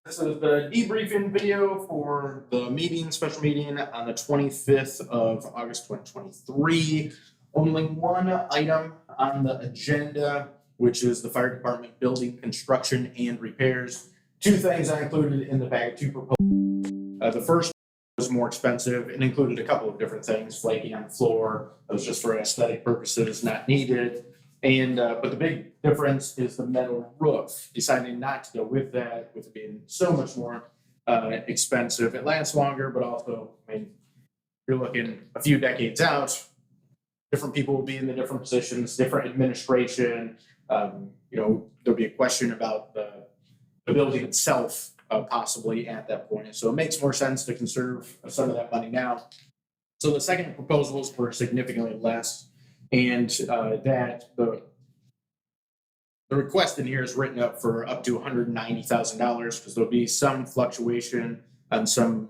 This is the debriefing video for the meeting, special meeting on the 25th of August 2023. Only one item on the agenda, which is the fire department building construction and repairs. Two things I included in the bag, two proposals. The first was more expensive and included a couple of different things, flaking on the floor. That was just for aesthetic purposes, not needed. And but the big difference is the metal roof. Deciding not to go with that, with it being so much more expensive. It lasts longer, but also, I mean, you're looking a few decades out. Different people will be in the different positions, different administration. There'll be a question about the building itself, possibly at that point. So it makes more sense to conserve some of that money now. So the second proposals were significantly less. And that the request in here is written up for up to $190,000 because there'll be some fluctuation and some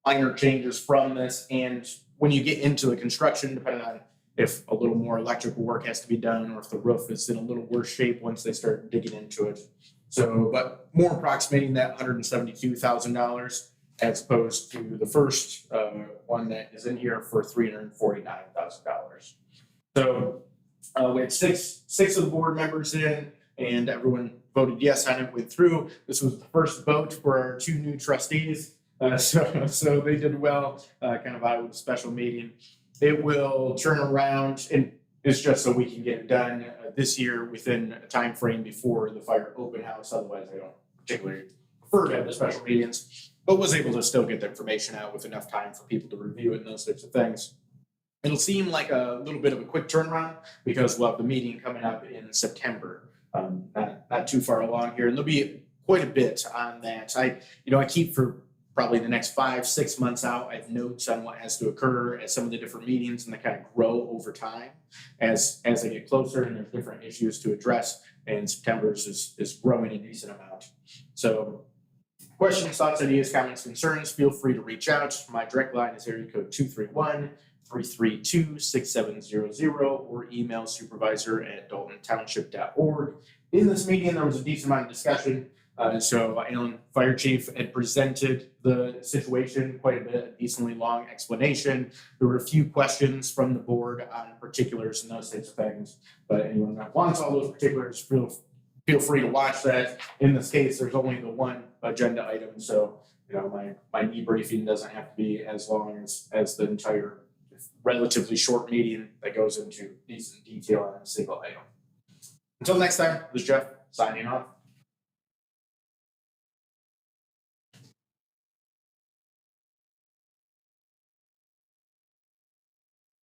minor changes from this. And when you get into the construction, depending on if a little more electrical work has to be done or if the roof is in a little worse shape once they start digging into it. So, but more approximating that $172,000 as opposed to the first one that is in here for $349,000. So we had six of the board members in, and everyone voted yes on it, went through. This was the first vote for our two new trustees, so they did well, kind of out with a special meeting. It will turn around, and it's just so we can get it done this year within a time frame before the fire open house. Otherwise, I don't particularly prefer to have the special meetings, but was able to still get the information out with enough time for people to review it and those types of things. It'll seem like a little bit of a quick turnaround because we'll have the meeting coming up in September, not too far along here, and there'll be quite a bit on that. I keep for probably the next 5-6 months out. I have notes on what has to occur at some of the different meetings, and they kind of grow over time as they get closer, and there's different issues to address. And September's is growing a decent amount. So, questions, thoughts, ideas, comments, concerns, feel free to reach out. My direct line is area code 231-332-6700 or email supervisor@daltontownship.org. In this meeting, there was a decent amount of discussion. So Alan, Fire Chief, had presented the situation quite a bit, a decently long explanation. There were a few questions from the board on particulars and those types of things. But anyone that wants all those particulars, feel free to watch that. In this case, there's only the one agenda item, so my debriefing doesn't have to be as long as the entire relatively short meeting that goes into decent detail on a single item. Until next time, this is Jeff signing off.